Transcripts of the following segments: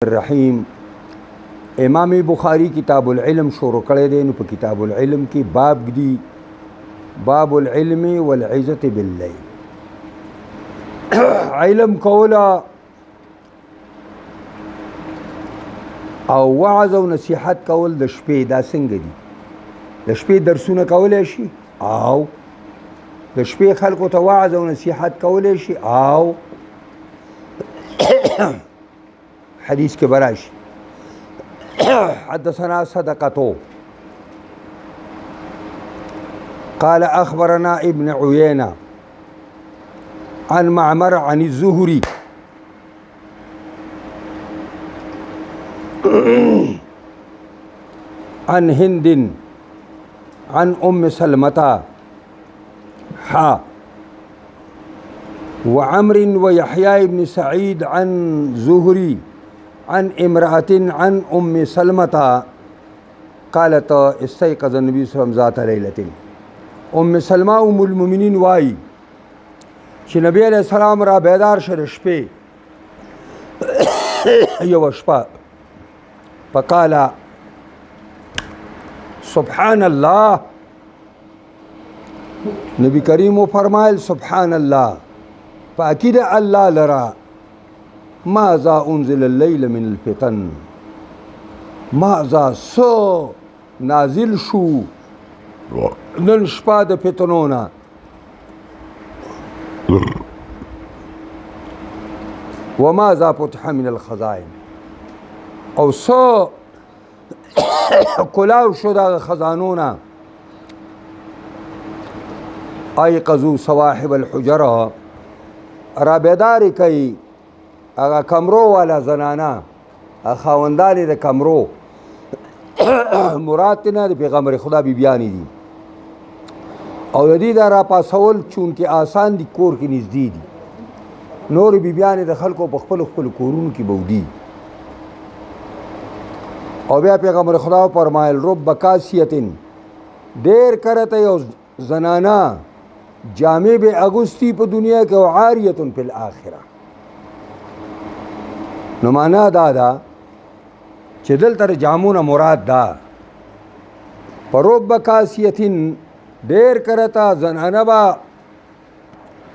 الرحیم امام بخاری کتاب العلم شروع کړی دی. نو په کتاب العلم کې باب دی باب العلم والعزة باللیل. علم کولا او وعظ او نصیحت کول د شپې دا څنګه دي؟ د شپې درسونه کولی شي او د شپې خلکو ته وعظ او نصیحت کولی شي او حدیث کې براشي. حدثنا صدقة قال أخبرنا ابن عيينة عن معمر عن الزهري عن هند عن سلمة وعمر ويحيى بن سعيد عن زهري عن امرأة عن سلمة قالت استيقظ النبي صلى الله عليه وسلم ذات ليلة. سلمة المؤمنين واي چې نبی علیہ السلام را بیدار شو د شپې یوه شپه فقال سبحان الله. نبی کریم فرمایل سبحان الله پاکی د الله لرا ماذا انزل الليل من الفتن ماذا سو نازل شو نن شپه د فتنونه وماذا فتح من الخزائن او سو کلاو شو د خزانونه ایقظوا صواحب الحجره را بیداری کوي هغه کمرو والا زنانا خاوندان د کمرو مراد نه د پیغمبر خدا بیبیانی دي او د دې دا را پاسول چونکې آسان دي کور کې نږدې دي نور بیبیانې د خلکو په خپل کورونو کې بودي. او بیا پیغمبر خدا فرمایل رب کاسیتن ډېر کرته یو زنانا جامع به اغوستی په دنیا کې او عاریتن فی الاخره. نو معنا دا ده چې دلته جامونه مراد ده پروب کاسیتن ډېر کرته زنانه به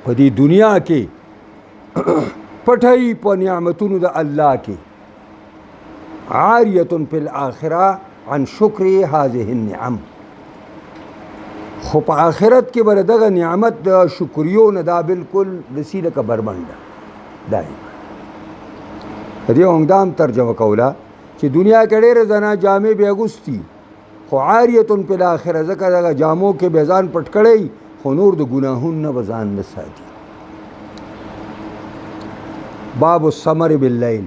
په دې دنیا کې پټای په نعمتونو د الله کې عاریتن فی الاخره عن شکر هذه النعم. خو په آخرت کې به دغه نعمت د شکریو نه دا بالکل داسې لکه بربنډه دایما. د دې عمدام ترجمه کوله چې دنیا کې ډېرې زنه جامې به اغوستي خو عاریتن فی الاخره ځکه دغه جامو کې به ځان پټ کړی خو نور د ګناهونو نه به ځان نه ساتي. باب السمر باللیل.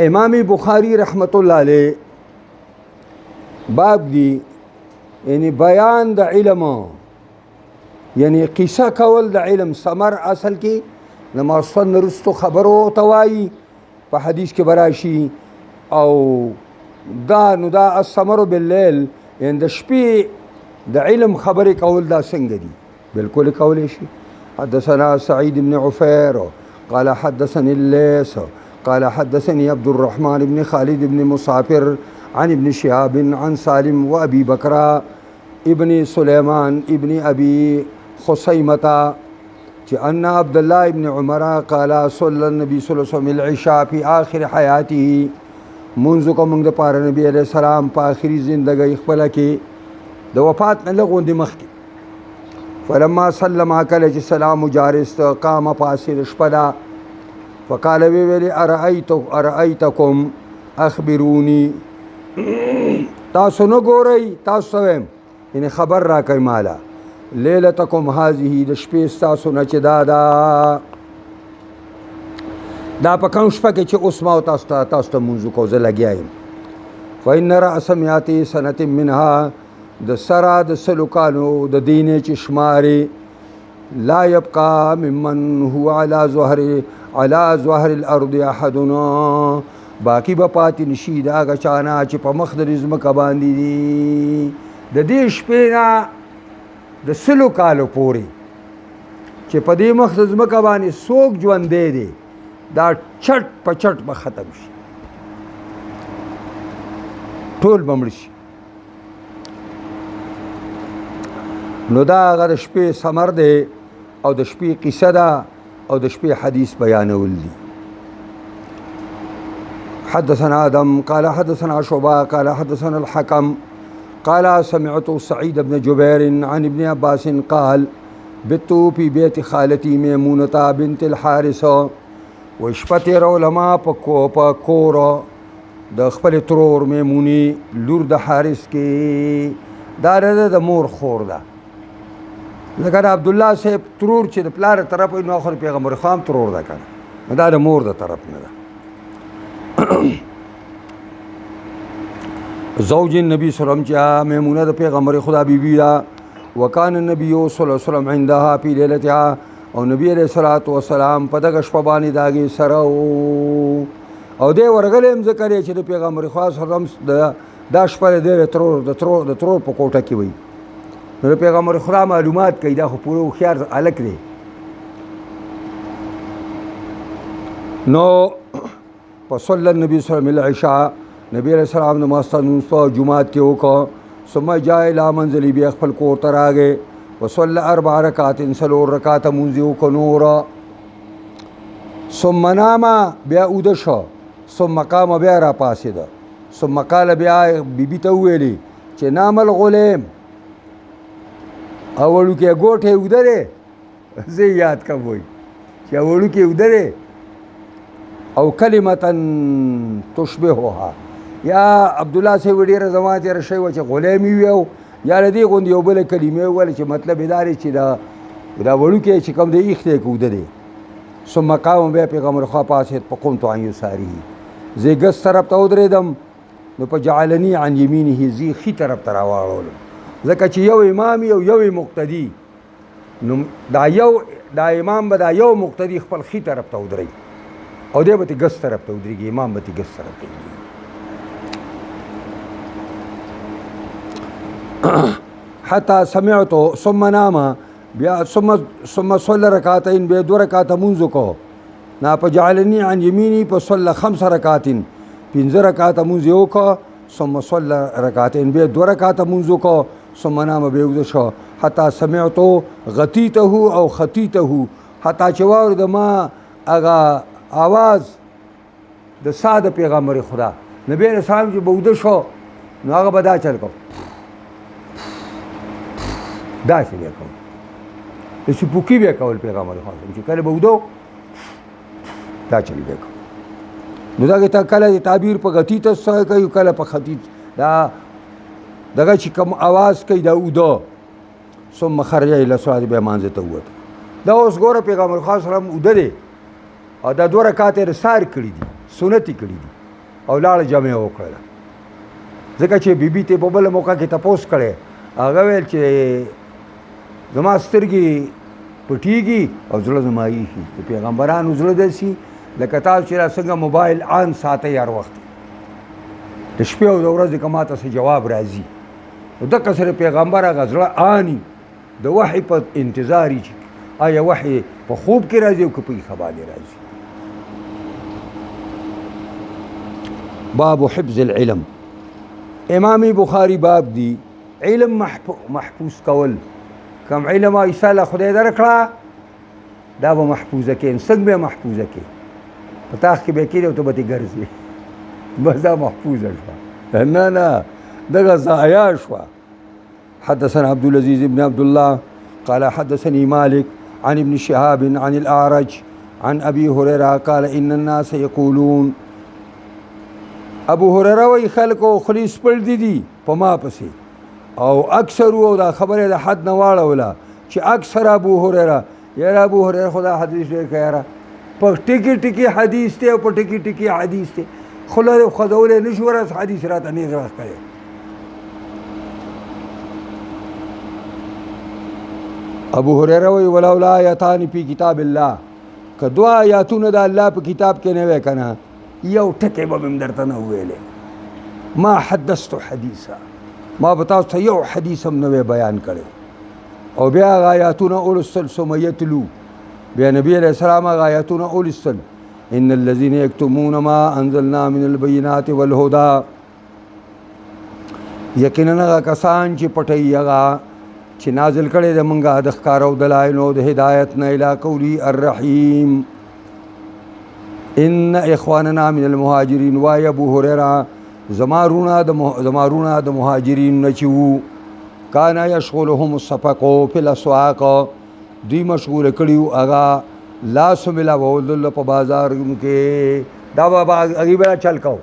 امام بخاری رحمت الله علیه باب دی یعنی بیان د علم یعنی قصه کول د علم. سمر اصل کې نماستن رستو خبرو توایی په حدیث کې براشي او دا نو دا السمر باللیل یعنی د شپې د علم خبرې کول دا څنګه دي؟ بالکل کولی شي. حدثنا سعید بن عفیر قال حدثني الليث قال حدثني عبد الرحمن بن خالد بن مسافر عن ابن شهاب عن سالم وابي بكر ابن سليمان ابن ابي خصيمة ان عبد الله بن عمر قال صلى النبي صلى الله عليه وسلم العشاء في اخر حياته منذ کوم د پاره نبی عليه السلام په اخري زندګۍ خپل کې د وفات نه لغون د مخ کې فلما سلم کله چې سلام جارست قام فاسر شپدا فقال ویلی ارأیتکم اخبرونی تاسو نو ګورئ تاسو ویم یعنی خبر را کوي مالا لیلتکم هذه د شپې ستاسو نه چې دا په کوم شپه کې چې اوس ما تاسو ته منځ کو زه لګیا یم. فإن رأس مئات سنة منها د سرا د سلو کالو د دینې چې شمارې لا يبقى ممن هو على ظهر الارض احدنا باقی به پاتې نشي د هغه چانه چې په مخ د ځمکه باندې دي د دې شپې نه د سلو کالو پورې چې په دې مخ د ځمکه باندې څوک ژوندی دی دا چټ په چټ به ختم شي ټول به مړ شي نو دا هغه د شپې ثمر دی او د شپې قصه ده او د شپې حدیث بیانول دي حدثنا آدم قال حدثنا شعبة قال حدثنا الحكم قال سمعت سعيد بن جبير عن ابن عباس قال بت في بيت خالتي ميمونة بنت الحارث وشپت علماء په کور د خپل ترور میمونی لور د حارث کې دا د مور خور ده لکه د عبدالله صاحب ترور چې د پلار طرف وي نو خو پیغمبر خام ترور ده کنه دا د مور د طرف نه ده زوج النبي صلی الله علیه وسلم چې میمونه د پیغمبر خدا بیبی ده وکانه النبي صلی الله علیه وسلم عندها فی لیلتها او نبی علیہ الصلوۃ والسلام په دغه شپه باندې داږي سره او دې ورغلې هم ذکر چې د پیغمبر خدا صلی الله علیه وسلم د شپه د ترور په کوټه کې وي نو پیغمبر خدا معلومات کوي دا خو پوره خيار الک دی نو فصلی النبي صلی الله علیه وسلم العشاء نبی علیہ السلام نماز په جمعات کې وکړه ثم جاء الى منزل بیا خپل کور ته راغی وصلى 4 رکعات سلور رکعات مونځ وکړه نور ثم نام بیا اوده شو ثم قام بیا را پاسېده ثم قال بیا بیبي ته وویلې چې نام الغلام اولو کې ګوټه اوده دی زه یاد کوم وای چې اولو کې اوده دی او کلمه تشبهها یا عبدالله صاحب ډېره زما تېره شوې وه چې غلامي وي او یا له دې غوندې یو بله کلمې وویلې چې مطلب یې دا دی چې دا وړوکی چې کوم دی ایښ دی که اوده دی ثم قام بیا پیغمبر خوا پاسېد فقمت عن یساره زه ګس طرف ته ودرېدم نو په جعلني عن یمینه زی ښي طرف ته راواړولم ځکه چې یو امام او یو مقتدي نو دا امام به دا یو مقتدي خپل ښي طرف ته ودرئ او دی به تې ګس طرف ته ودرېږي امام به تې ګس طرف ته ودرېږي حتى سمعت ثم نام بیا ثم صلى ركعتين بیا 2 رکعات مونځ وکړو نا په جعلني عن يميني په صلى 5 رکعات 5 رکعات مونځ وکړو ثم صلى ركعتين بیا 2 رکعات مونځ وکړو ثم نام بیا وځ شو حتى سمعت غتيته او خطيته حتى چې واورد ما هغه आवाज د ساده پیغمبر خدا نبی رسول الله چې بوده شو نو هغه به دا چل کو داسې بیا کوم د سپوکي بیا کول پیغمبر خدا چې کله بودو دا چل بیا کوم نو دا ته کله تعبیر په غتی ته سوی کوي کله په خطی دا دغه چې کوم आवाज کوي دا ودو ثم خرج الى صلاه بیا مانځه ته وته دا اوس ګوره پیغمبر خدا صلی الله علیه وسلم وده دی او دا 2 رکعات یې سار کړي دي سنتي کړي دي او لاړ جمع وکړه ځکه چې بیبي ته په بل موقع کې تپوس کړي هغه ویل چې زما سترګې پټېږي او زړه زما ایښي د پیغمبرانو زړه داسې لکه تاسو چې را څنګه موبایل آن ساتئ هر وخت د شپې او د ورځې که ماته څه جواب راځي نو دقه سره پیغمبر هغه زړه آني د وحي په انتظار یي چې آیا وحي په خوب کې راځي او که په ایښه باندې راځي باب حفظ العلم امام بخاری باب دی علم محفوظ کول کم علم ایساله خدای درکړه دا به محفوظه کې څنګه به محفوظه کې په تاخ کې به کېږي او ته به ترې ګرځې بس دا محفوظه شوه نه دغه ضایع شوه حدثنا عبد العزيز بن عبد الله قال حدثني مالك عن ابن شهاب عن الأعرج عن أبي هريرة قال إن الناس يقولون ابو هريره وی خلکو خلیص پړ دي په ما پسې او اکثر او دا خبره د حد نه واړوله چې اکثر ابو هريره یاره ابو هريره خدا حدیث ډېر کوي په ټکی ټکی حدیث ته او په ټکی ټکی حدیث ته خله خداولې نشو راس حدیث راته نه راس کوي ابو هريره وی ولولا آیاتان فی کتاب الله که 2 آیاتونه د الله په کتاب کې نه وای کنه یو ټکی به مې درته نه ویلې ما حدثت حدیثا ما به تاسو ته یو حدیث هم نه وی بیان کړی او بیا هغه آیاتونه اولستل ثم یتلو بیا نبی علیہ السلام هغه آیاتونه اولستل ان الذين يكتمون ما انزلنا من البينات والهدى یقینا هغه کسان چې پټي هغه چې نازل کړي د مونږه د ښکارو دلایل او د هدایت نه الی قولی الرحیم ان اخواننا من المهاجرین وای ابو هريره زمارونه د مهاجرین نچو کان یشغلهم الصفق فی الاسواق دوی مشغول کړیو هغه لاس ملا ول په بازار کې دا بابا غیبه چل کو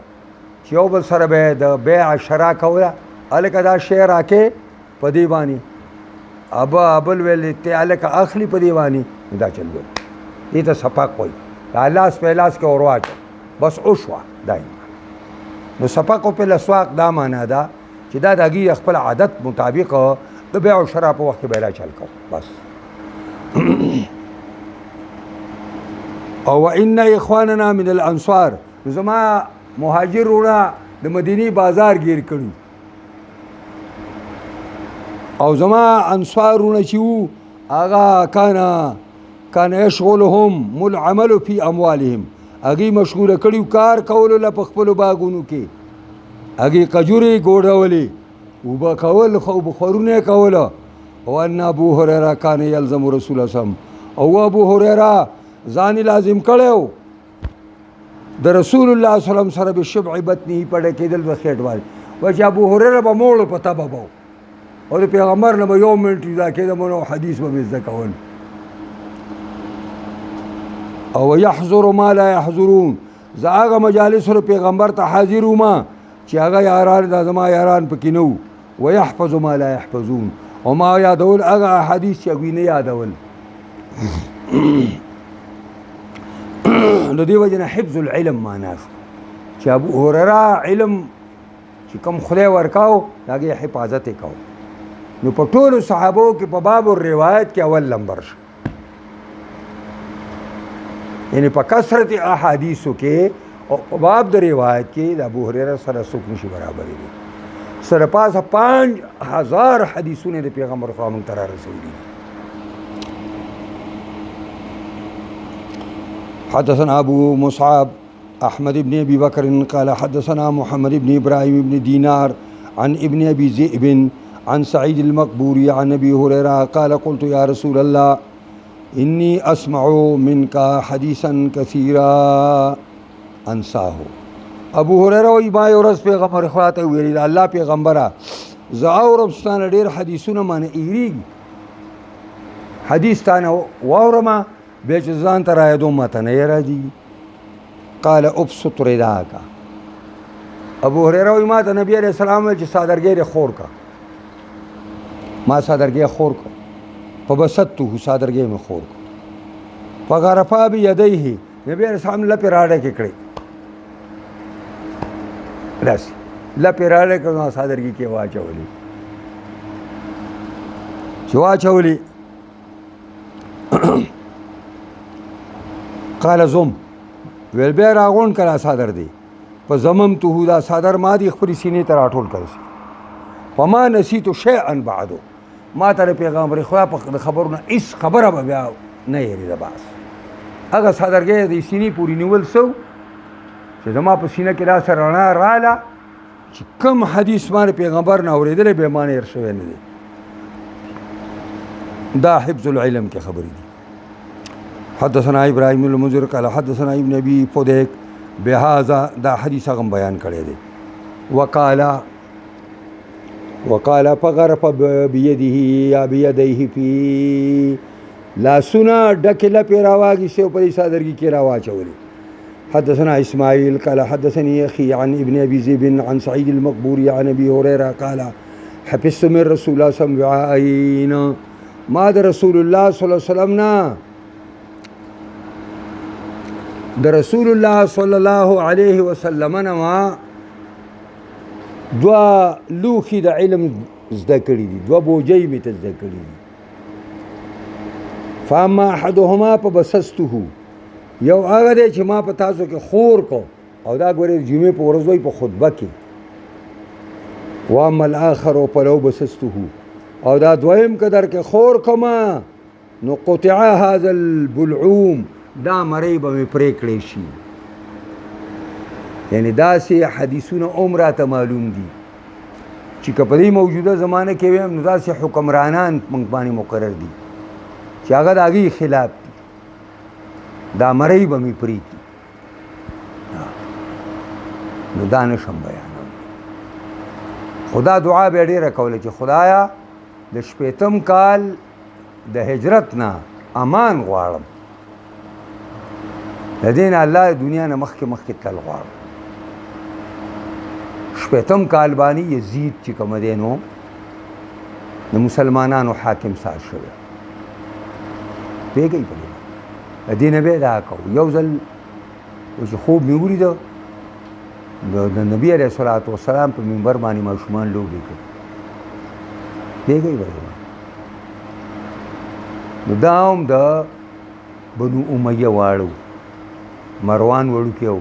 چې یو بل سره به د بیع شرا کوله الکه دا شی راکې په دی باندې ابل ویل ته الکه اخلی په دی باندې دا چل ګل دې ته صفق وای لاس په لاس کې اورواچ بس اوشوا دایم نو صفق په الاسواق دا معنا ده چې دا دغه خپل عادت مطابق د بیع او شرا په وخت بیره چل کو بس او ان اخواننا من الانصار زما مهاجرونه د مدینی بازار گیر کړي او زما انصارونه چې وو هغه کان یشغلهم العمل فی اموالهم هغه مشغوله کړي کار کولو له خپل باغونو کې هغه کجوري ګوډولې وبا کول خو بخورونه کوله او ان ابو هريره کان یلزم رسول الله صلی او ابو هريره ځان لازم کړو د رسول الله صلی الله علیه وسلم سره به شبع بطنی پړه کېدل و خېټ وال و چې ابو هريره به موړ پتا بابو او د پیغمبر نه یو منټ دا کېده مونږ حدیث به ذکر کول او يحضر ما لا يحضرون زاغه مجالس سره پیغمبر ته حاضر وما چې هغه یاران د زما یاران پکې نو ويحفظ ما لا يحفظون او ما یادول هغه حدیث چې وینه یادول نو دی وجنه حفظ العلم معنا چې ابو هريره علم چې کوم خدای ورکاو هغه حفاظت وکاو نو په ټولو صحابو کې په باب الروایت کې اول نمبر شو یعنی په کثرت احادیثو کې او په باب د روایت کې د ابو هريره سره څوک نشي برابر دي سره پاسه 5000 حدیثونه د پیغمبر خامن تر رسولي حدثنا ابو مصعب احمد بن ابي بكر قال حدثنا محمد بن ابراهيم بن دينار عن ابن ابي ذئب عن سعيد المقبوري عن ابي هريره قال قلت يا رسول الله اني اسمع منك حديثا كثيرا انساه ابو هريره وی ما ورس پیغمبر خواته ویل الله پیغمبره زاو ربستان ډیر حدیثونه معنی ایری حدیث تانه واورما به ځان تر ایدو ماته نه راځي قال ابسط رداك ابو هريره وی ما ته نبی عليه السلام چې صادرګي خور کا ما صادرګي خور کا فبسطته صادرګي مې خور کا فغرفا بيديه نبی عليه السلام له پیراډه کې کړی راس لا پیراله کړه صادرګي کې واچولې چې واچولې قال زم ویل به راغون کړه صادر دی په زمم ته دا صادر ما دي خپل سینې ته راټول کړی فما نسيت شيئا بعده ما ته پیغمبر خدا په خبرونه اس خبره به بیا نه یری دا بس هغه صادرګي د سینې پوری نیول سو چې زما په سینه کې را سره رڼا رااله چې کوم حدیث باندې پیغمبر نه اورېدلې به معنی ارشوي نه دي دا حفظ العلم کې خبرې دي حدثنا ابراهيم المنذر قال حدثنا ابن ابي فديك بهذا دا حدیث هغه بیان کړی دی وقال فغرف بيده يا بيديه في لا سنا ډکله پیراواږي سو په صادرګي کې راواچولې حدثنا اسماعيل قال حدثني اخي عن ابن ابي ذئب عن سعيد المقبوري عن ابي هريره قال حفظت من رسول الله صلى الله عليه وسلم ما د رسول الله صلى الله عليه وسلم نا د رسول الله صلى الله عليه وسلم ما دوا لوخي د علم زده کړی دي دوا بوجي می ته زده کړی دي فاما احدهما فبسسته یو هغه دی چې ما په تاسو کې خور کو او دا ګورې جمعې په ورځ وای په خطبه کې واما الاخر فلو بسسته او دا دویم قدر کې خور کما نو قطع هذا البلعوم دا مړی به مې پرې کړی شي. یعنی داسې حدیثونه عمره ته معلوم دي چې که په دې موجوده زمانه کې ویم نو داسې حکمرانان موږ باندې مقرر دي چې هغه د هغې خلاف دي، دا مړی به مې پرېږدي. نو دا نشم بیانوم. خدا دعا به ډېره کوله چې خدایا د شپېتم کال د هجرت نه امان غواړم، د دې نه الله د دنیا نه مخکې مخکې تلل غواړم. شپېتم کال باندې یزید چې کوم دی نو د مسلمانانو حاکم سار شوی پوهېږئ په دې د دې نه به دا کوو. یو ځل چې خوب مې ولیده د نبي علیه الصلاة والسلام په منبر باندې ماشومان لوبې کوي پوهېږئ په دې نو دا هم د بنو امیه واړو مروان وړوکی و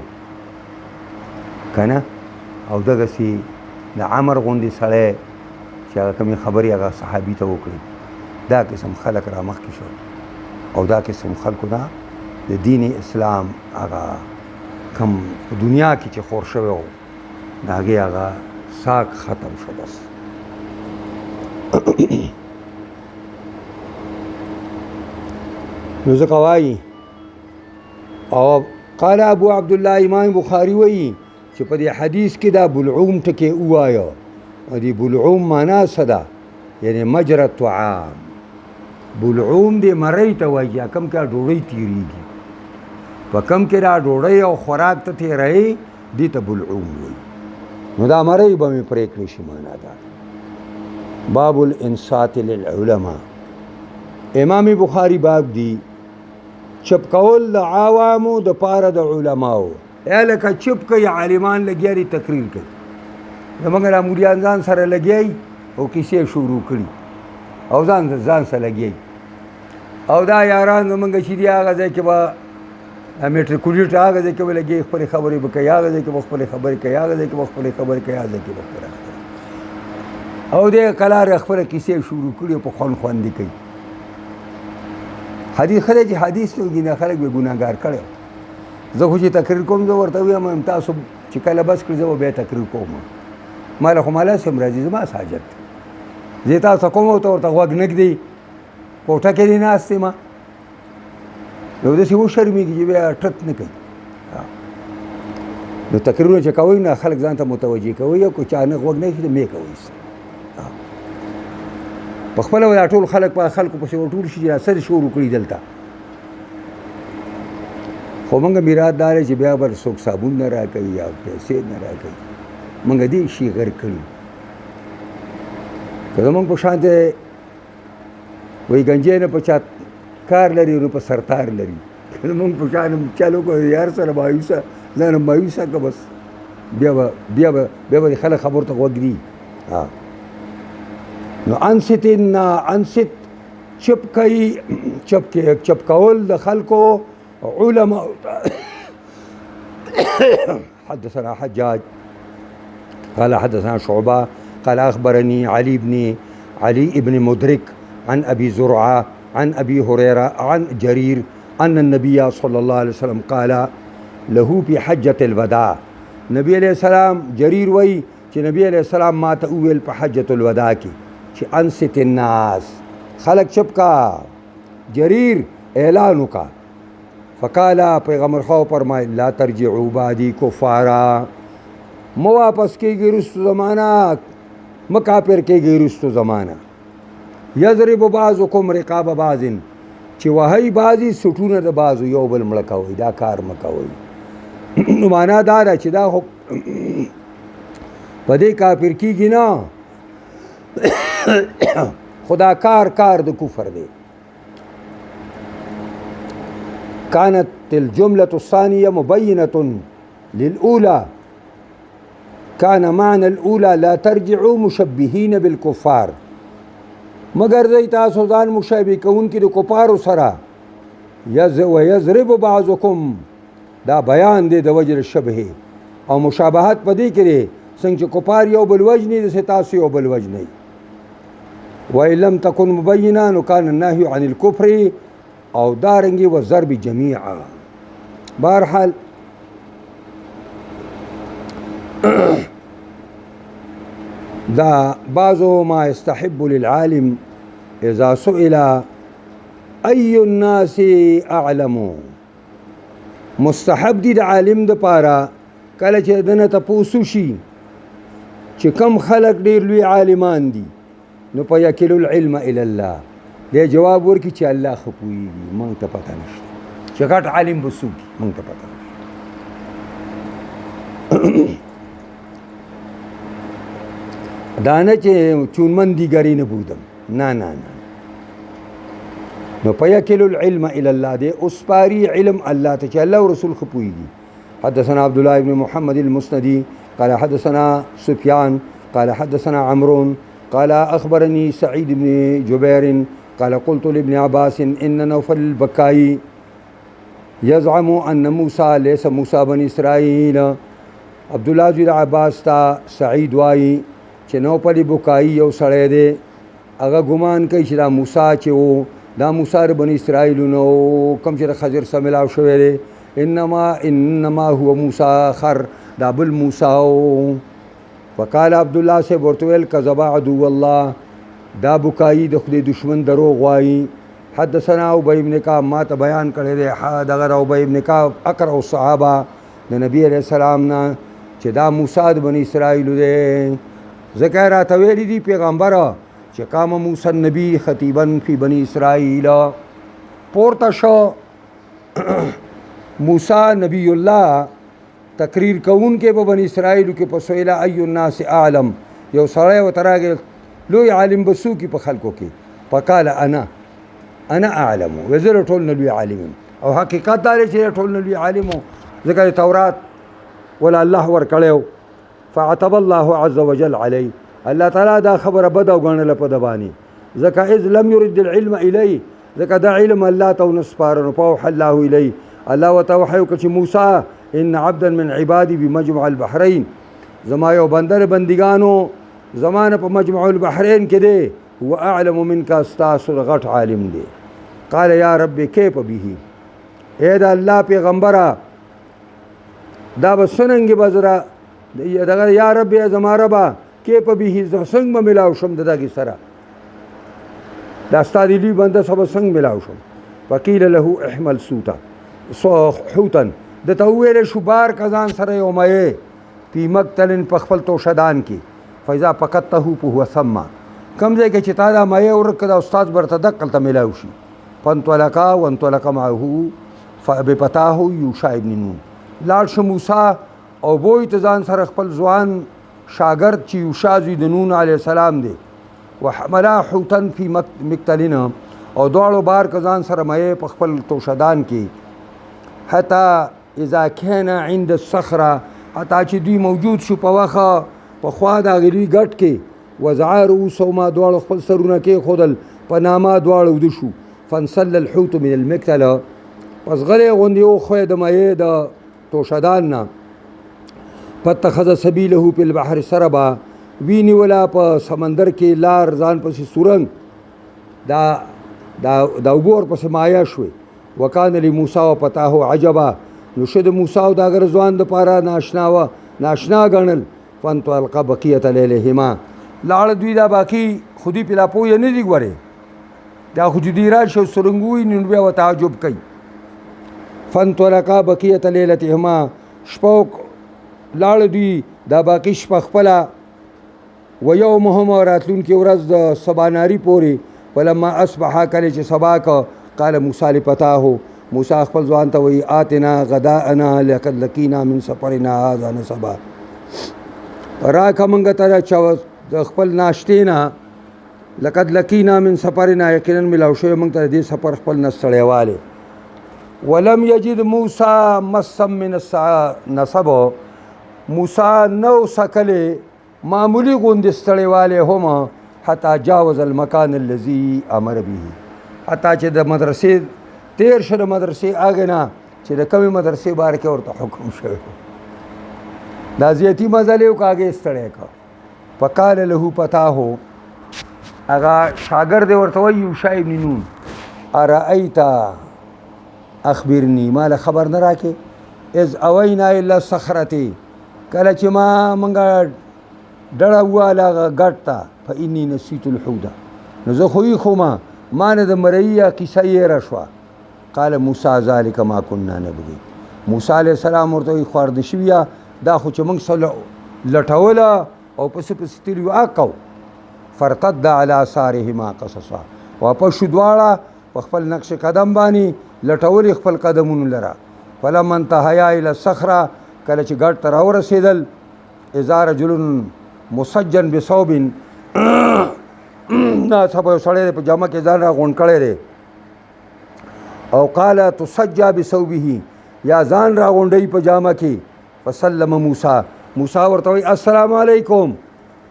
که نه، او دغسې د عمر غوندې سړی چې هغه کومې خبرې هغه صحابي ته وکړي، دا قسم خلک را مخکې شول او دا قسم خلکو نه د دین اسلام هغه کم دنیا کې چې خور شوی و د هغې هغه ساک ختم شو بس. نو ځکه وایي او قال ابو عبدالله امام بخاري وایي چې په دې حدیث کې دا بلعوم ټکی ووایه او دې بلعوم معنا څه ده؟ یعنی مجرى الطعام. بلعوم دې مرۍ ته وایي یا کم کې ډوډۍ تېرېږي، په کم کې دا ډوډۍ او خوراک ته تېروي دې ته بلعوم وایي. نو دا مرۍ به مې پرې کړې شي معنا ده. باب الانصات للعلماء. امام بخاري باب دی چپ کول د عوامو د پاره د علماو. یا لکه چپ کوي عالمان لګیا دي تقریر کوي، زموږ دا مولیان ځان سره لګیایي او کیسې شروع کړي او ځان سره لګیایي او دا یاران زموږ چې دي هغه ځای کې به میټریکولیټ هغه ځای کې به لګیایي خپلې خبرې به کوي، هغه ځای کې به خپلې خبرې کوي، هغه ځای کې به خپلې خبرې کوي، هغه ځای کې به خپله خبرې او دې کلارې خپله کیسې شروع کړي او په خوند خوندې کوي. حدیث خلک چې حدیث وګي نه خلک به ګناهګار کړی. زه خو چې تقریر کوم زه ورته ویم تاسو چې کله بس کړي زه به بیا تقریر کوم، ما له خو مالا سم راځي زما حاجت زه تاسو کوم ته ورته غوږ نه ږدي کوټه کې دې ناست یم نو داسې وشرمېږي چې بیا ټټ نه کوي. نو تقریرونه چې کوئ نه خلک ځان ته متوجه کوئ او که چا نه غوږ نه کړي مې کوئ په خپله دا ټول خلک په خلکو پسې ورټول شي چې سر شروع کړي دلته. خو موږ میراد دا دی چې بیا به څوک صابون نه راکوي یا پیسې نه راکوي، موږ دې شي غر کړي. که زموږ په شان دی وایي ګنجی نه په چا کار لري نو په سرتار لري، زموږ په شان چلو کو یار سره مایوسه ځان مایوسه که بس بیا به خلک خبرو ته غوږ دي. نو انصت چپ کوي، چپ کول د خلکو علماء. حدثنا حجاج قال حدثنا شعبة قال أخبرني علي بن مدرك عن أبي زرعة عن أبي هريرة عن جرير أن النبي صلى الله عليه وسلم قال له في حجة الوداع. نبي عليه السلام جرير وي چې نبي عليه السلام ما ته وویل په حجة الوداع کې چې انصت الناس خلق چپ کا جریر اعلان وکا. فقالا پیغمبر خو فرمای لا ترجعوا بعدی کفارا، مو واپس کیږي رستو زمانہ، مکافر کیږي رستو زمانہ. یضرب بعضکم رقاب بعض، چې وهی بعضی سټونه د بعضو یو بل مړه کوي، دا کار مکوي. نو معنا دا ده چې دا په دې کافر کیږي نه، خدا کار د کفر دی. كانت الجملة الثانية مبينة للأولى، كان معنى الأولى لا ترجعوا مشبهين بالكفار، مگر زي تاسو ځان مشابه کوونکي د کفارو سره. ويضرب بعضكم، دا بیان دی د وجه شبهه او مشابهت په دې کې دی څنګه چې کفار یو بل وجني داسې تاسو یو بل وجنئ. وإن لم تكن مبينا نو كان النهي عن الكفر او دارنګي والضرب جميعا. بهرحال دا بعضو ما يستحب للعالم اذا سئل اي الناس اعلم، مستحب دي د عالم د پاره کله چې دنه تاسو شي چې کم خلق ډیر لوی عالمان دي نو په یکل العلم الى الله دې جواب ورکړي چې الله خپويږي، مونږ ته پته نشته چې غټ عالم بسوږي، مونږ ته پته نشته. دانه چې چونمن دیګری نه بودم، نه نه نه نو په یکل العلم الى الله دې اوس پاری علم الله ته چې الله او رسول خپويږي. حدثنا عبد الله بن محمد المسندي قال حدثنا سفيان قال حدثنا عمرو قال أخبرني سعيد بن جبير قال قلت لابن عباس إن نوفل البكائي يزعم أن موسى ليس موسى بني إسرائيل. عبد الله بن عباس تا سعيد وايي چې نوفل بکائی یو سړی دی هغه ګمان کوي چې دا موسی چې و دا موسی بني اسرائیل نو کوم چې خضر سره ملاو شوی دی، انما هو موسی خر دا بل موسی. وقال عبد الله سے ورتویل کذب عدو الله دا بکائی د خدای دشمن دروغ وایي. حدثنا ابي بن كعب ما ته بیان کړی دی دغه ابي بن كعب اقرأ الصحابه د نبی علیہ السلام نه چې دا موسی د بني اسرائیل دی. ذکر راته ویلي دي پیغمبر چې قام موسی النبي خطيبا في بني اسرائيل، پورته شو موسی نبی الله تقریر کون کې په بني اسرائیل کې په سویل ای الناس اعلم، یو سړی وتراګل لوی عالم بسو کې په خلکو کې فقال انا اعلم، وزر ټول نبی عالم او حقیقت دا چې ټول نبی عالم ذکر تورات ولا الله ور کړو. فعتب الله عز وجل علی، الله تعالی دا خبره بد او غنل په دبانی ذکر اذ لم يرد العلم الی، ذکر دا علم الله تو نسپارن په الله الی الله وتوحی ک چې موسی ان عبدا من عبادي بمجمع البحرين، زما یو بندر بندگانو زمانه په مجمع البحرين کې دی، هو اعلم منك استاس غټ عالم دی. قال یا رب کیف به، اے دا الله پیغمبره دا بسننګ بزرا دغه یا رب زما ربا کیف به څنګه ملاو شم دغه سره دا ستادی لی بنده سب څنګه ملاو شم. وکیل له احمل سوتا حوتا د تویل شبار کزان سره یومه پی مقتل په خپل تو شدان کې فیضا فقطه په ثم کم ځای کې چې تا دا مې ورکړه استاد برته دقل ته ملاو شي. فانطلقا وانطلق معه فبفتاه یوشع ابن نون، لاړ شو موسی او بوی ته ځان سره خپل ځوان شاګرد چې یوشع د نون علیه السلام دی. وحملا حوتا فی مقتلنا او دواړو بار کزان سره مې په خپل تو شدان کې حتی اذا كان عند الصخره، حتی چې دوی موجود شو په واخه په خوا دا غلی ګټ کې وزعارو سوما دواړو خپل سرونه کې خودل په نامه دواړو د شو. فانسل الحوت من المقتل، پس غلې غوندې او خو د مې د توشدان نه فتخذ سبيله في البحر سربا، ویني ولا په سمندر کې لار ځان پسې سورنګ دا وګور پسې مایا شوي. وکانه لموسی وفتاه عجبا، نو شد موسی او دا غر ځوان د پاره ناشنا غنل. فانطلق بقيه ليلهما، لاړ دوی دا باقی خودی پلا پوی نه دی غوړي دا خو جدي را شو سرنګوي نو بیا تعجب کوي. فانطلق بقيه ليلتهما، شپوک لاړ دوی دا باقی شپه خپل و یومهم راتلون کې ورځ د سباناری پوری. ولما اصبح کله چې سبا کا قال موسی لفتاه، موسی خپل ځوان ته وی آتنا غداءنا لقد لقينا من سفرنا هذا نصبا، راکه مونږ ته چا خپل ناشتې نه لقد لقينا من سفرنا یقینا ملاو شوی مونږ ته دې سفر خپل نسړیواله. ولم یجد موسی مسا من النصب، موسی نو سکله معمولی غوندې ستړیواله هم حتی جاوز المکان الذي امر به، حتی چې د مدرسې تیر شو د مدرسې هغه نه چې د کومې مدرسې باره کې ورته حکم شوی دا زیاتی مزلې او کاږې ستړی کا. فقال له فتاه، هغه شاګرد ورته وایي یوشع ابن نون ارأیت اخبرني مال خبر نه راکې اذ اوینا الا صخرتي کله چې ما منګه ډړه واله هغه ګټ ته فإني نسیت الحوت نو زه خو یې خو ما نه د مرۍ قصه یې راشوه قال موسی ذلك ما كنا نبغي موسی علیه السلام ورته وایي خوارده شویه دا خو چې موږ سره لټوله او پسې پسې تلي وو اکو فرتد على آثارهما قصصا واپس شو دواړه په خپل نقش قدم باندې لټولې خپل قدمونو لره فلما انتهیا الى الصخره کله چې ګټ ته راورسېدل اذا رجل مسجن بثوب ناڅاپه یو سړی په جامه کې ځان راغونډ کړی دی او قال تسجى بثوبه یا ځان راغونډوي په جامه کې فسلم موسی ورته وایي السلام علیکم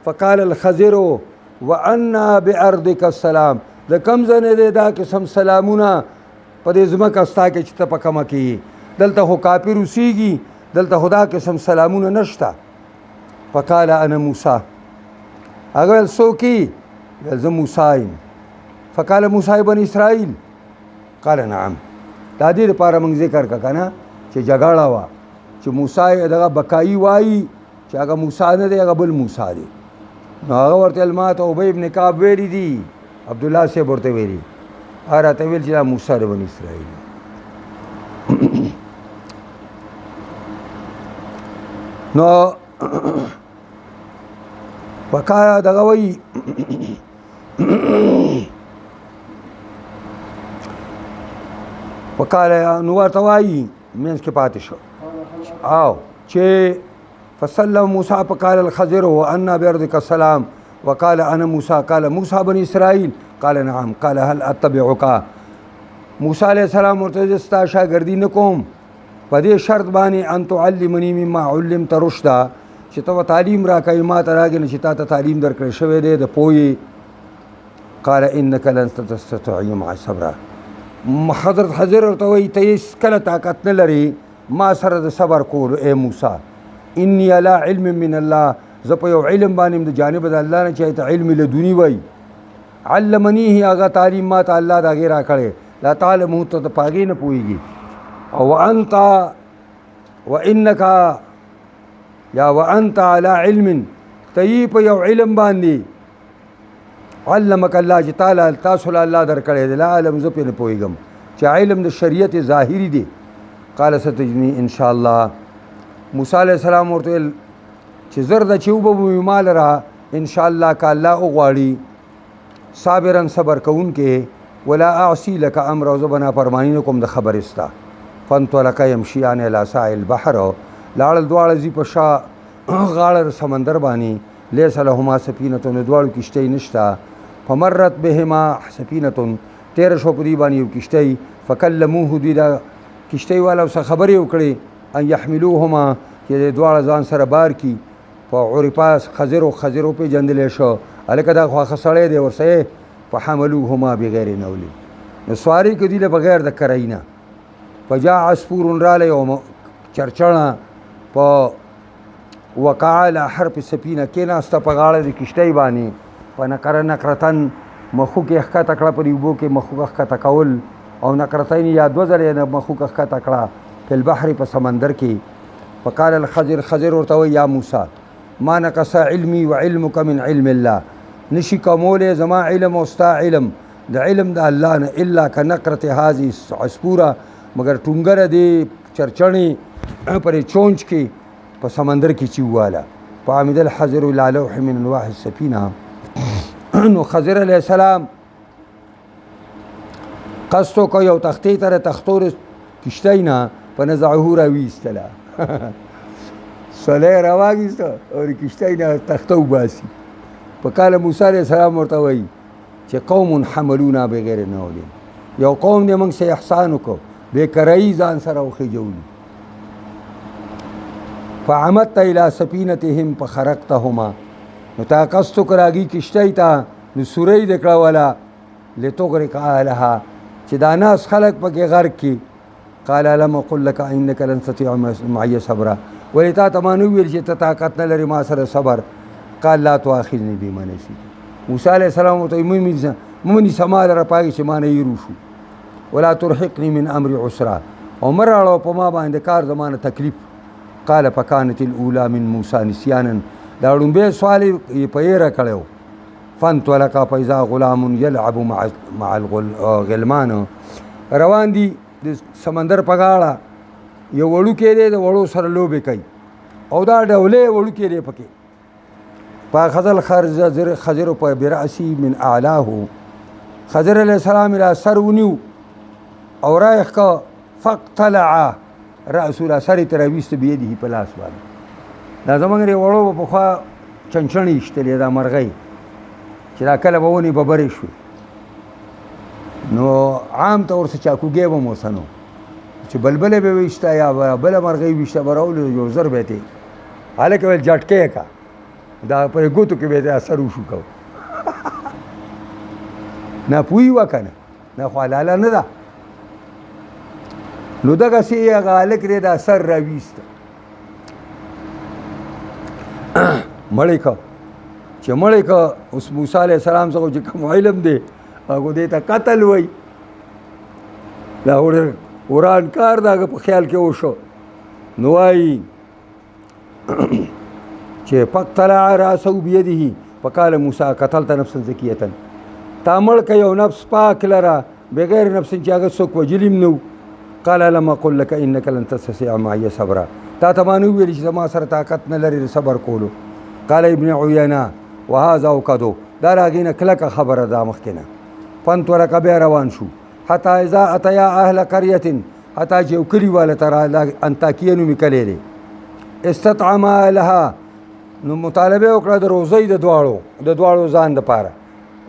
فقال الخضر وانا بارضک السلام د کم ځای دی دا قسم سلامونه په دې ځمکه ستا کې چې ته په کومه کې دلته خو کافر اوسېږي دلته خو دا قسم سلامونه نشته فقال انا موسی هغه ویل څوک یې ویل زه موسی یم فقال موسی بن اسرائیل قال نعم دا دې دپاره موږ ذکر که که نه چې جګړه وه چې موسی دغه بقایي وایي چې هغه موسی نه دی هغه بل موسی دی نو هغه ورته ویل ما ته ابی ابن کعب ویلي دي عبدالله صاحب ورته ویلي هغه راته ویل چې دا موسی د بني اسرائیل نو وکا دغه وایي وکاله نو ورته وایي منځ کې پاتې شو او چې فسلم موسی فقال الخضر وانا بارضك السلام وقال انا موسی قال موسی بن اسرائيل قال نعم قال هل اتبعك موسی علیہ السلام ورته ستا شاګردي نکوم په دې شرط باندې ان تعلمني مما علمت رشدا چې ته تعلیم راکوي ما ته راګنې چې تا ته تعلیم درکړی شوی دی د پوهې قال انك لن تستطيع معي صبرا حضرت حضر ورته وایي ته هېڅ کله طاقت نه لرې ما سره د صبر کولو ای موسی انی علی علم من الله زه په یو علم باندې د جانب د الله نه چې ته علم لدونی وایي علمنیه هغه تعلیم ما ته الله د هغې راکړی لا تعلمه ته د په هغې نه پوهېږي او وانت وانک یا وانت علی علم ته یې په یو علم باندې علمک الله چې تعالی تاسو له الله درکړی دی لا علم زه پرې نه پوهېږم چې علم د شریعت ظاهري دی قال ستجدني ان شاء الله موسی علیه السلام ورته ویل چې زر ده چې وبه ما لره ان شاء الله که الله وغواړي صابرا صبر کوونکې ولا اعصي لك امر زه به نافرماني نه کوم د خبرې ستا فانطلقا یمشیان الی ساحل البحر لاړل دواړه ځي په شا غاړه سمندر باندې لیس لهما سفینة نو دواړو کشتۍ نشته فمرت بهما سفینة تېره شوه په دوی باندې یو کشتۍ فکلموه دوی دا کشتۍ والا ورسره خبرې وکړې ان یحملوهما چې دواړه ځان سره بار کي فعرفا خضر وپېژندلی شو هلکه دا خواښه سړی دی ورسره فحملوهما بغیر نول نو سواري که دوی له بغیر د کرۍ نه فجاء عصفور رالی یو چرچڼه په وقع علی حرف سفینه کېناسته په غاړه د کشتۍ باندې په نقره نقرتن مخوک یې ښکته کړه په دې اوبو کې مخوک ښکته کول او نقرتین یا دوه ځلې نه مخوک ښکته کړه فی البحر په سمندر کې فقال الخضر خضر ورته وایي یا موسی ما نقص علمي وعلمك من علم الله نشي کومولی زما علم او ستا علم د علم د الله نه الا کنقرة هذه عصفوره مگر ټونګره دی چرچڼې پرې چونچ کې په سمندر کې چې وواله فعمد الحضر الى لوح من الواح السفینه نو خضر علیه السلام قصد وکړ یو تختې ته د تختو د کشتۍ نه په نزعه راویستله سلی راواخیسته او د کشتۍ نه تخته وباسي په کاله موسی علیه السلام ورته وایي چې قوم حملونا بغیر نول یو قوم دی موږ سه احسان وکړو بې کرایي ځان سره وخېجولي فعمدت الى سفینتهم فخرقتهما نو تا قصد وکړ هغې کشتۍ ته نو سوری دې کړه وله لتغرق اهلها چې دا ناس خلک پکې غرق کړي قال الم اقل لك انك لن تستطيع معي صبرا ولې تا ته ما نه ویل چې ته طاقت نه لرې ما سره صبر قال لا تؤاخذني بما نسيت موسی علیه السلام ورته مونی سما لره په هغې چې ما نه هېرو شو ولا ترحقني من امر عسرا او مه راړوه په ما باندې کار زما نه تکلیف قال فکانت الاولى من موسی نسیانا دا ړومبی سوال یې په هېره کړی و فانطلقا فاذا غلام یلعب مع الغلمان روان دي د سمندر په غاړه یو وړوکی دی د وړو سره لوبې کوي او دا ډولې وړوکی دی پکې فاخذ خضر په برأسي من اعلاه خضر علیه السلام را سر ونیو او رایخ که فاقتلع رأسو را سر یې ترې راویسته بیده په لاس باندې دا زموږ د وړو به پخوا چنچڼې ایشتلې دا مرغۍ چې دا کله به ونې ببرې شوې نو عام طور څه چاکوګۍ به مو ورسه نو چې بلبلې به ویشته یا بله مرغۍ ویشته به راولو یو زر به یې هلکه ویل جټکۍ که دا په ګوتو کې به یې اثر وشو کو ناپوهي وه که نه دا خو حلاله نه ده نو دغسې هغه هلک دی دا سر راویسته مړی که چې مړی که اوس موسی علیه السلام څخه چې کوم علم دی هغه دې ته قتل وایي دا وران کار د هغه په خیال کې وشو نو وایي چې فاقتلع رأسه بیده فقال موسی قتلت نفسا زکیة تا مړ که یو نفس پاک لره بغیر نفس چې هغه څوک وجلي م نه قال لم اقل لك انك لن تستطيع معي صبرا تا ته ما نه وویل چې زما سره طاقت نه لري د صبر کولو قال ابن عینه وهذا اوکدو دا د هغې نه کلکه خبره ده مخکې نه فانطلق بیا روان شو حتی اذا اتیا اهل قریة حتی چې یو کلي واله ته راغله انطاکیه نومې کلی دی استطعما لها نو مطالبه وکړه د روزۍ د دواړو ځان دپاره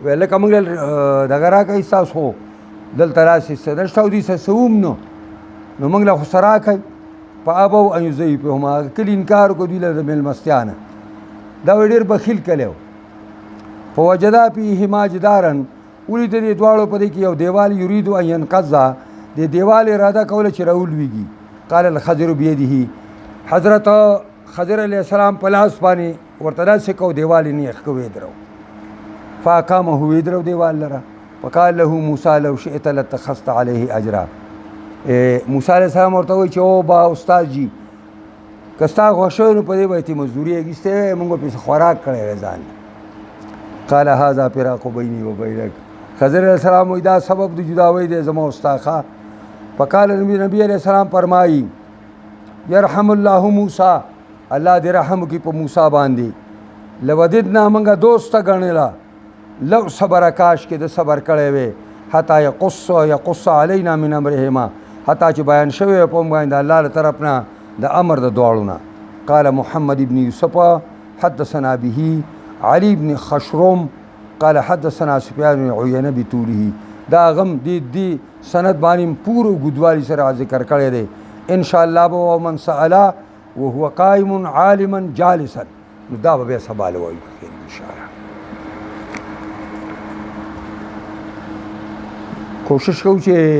ویل لکه موږ دغه راکئ ستاسو خو دلته راسې څه نشته او دوی څه څه هم نو موږ له خو څه راکئ فابوا ان یضیفوهم هغه کلي انکار وکړو دوی له د مېلمستیا نه دا وی ډېر بخیل کلی و فوجدا فیهما جدارا ولید دې دواړو په دې کې یو دیوال یرید ان ینقض د دیوال اراده کوله چې راولویږي قال الخضر بیده حضرت خضر علیه السلام په لاس باندې ورته داسې کو دیوال یې نیغ کو ویدرو فاقامه ویدرو دیوال لره وقال له موسی لو شئت لاتخذت علیه اجرا موسی علیه السلام ورته وایي چې او با استاد جي که ستا خوښ شوی نو په دې به یې مزدوري اخیستې موږ به پسې خوراک کړی وی ځان قال هذا فراق بیني و بینک خضر علیه السلام وایي دا سبب د جداوۍ دی زما او ستا ښه فقال نبی علیه السلام فرمایي یرحم الله موسی الله دې رحم وکړي په موسی باندې لوددنا موږ دوسته ګڼله لو صبر کاش کې د صبر کړی وی حتی یقص علینا من امرهما حتی چې بیان شوی په موږ باندې الله له طرف نه د امر د دواړو نه قال محمد بن یوسف حدثنا به علي بن خشرم قال حدثنا سفیان بن عیینه بطوله دا غم دی سند باندې پورو ګدوالي سره ذکر کړی دی ان شاء الله به من سأل وهو قائم عالما جالسا نو دا به بیا سبا له وایو ان شاء الله کوشش کوو چې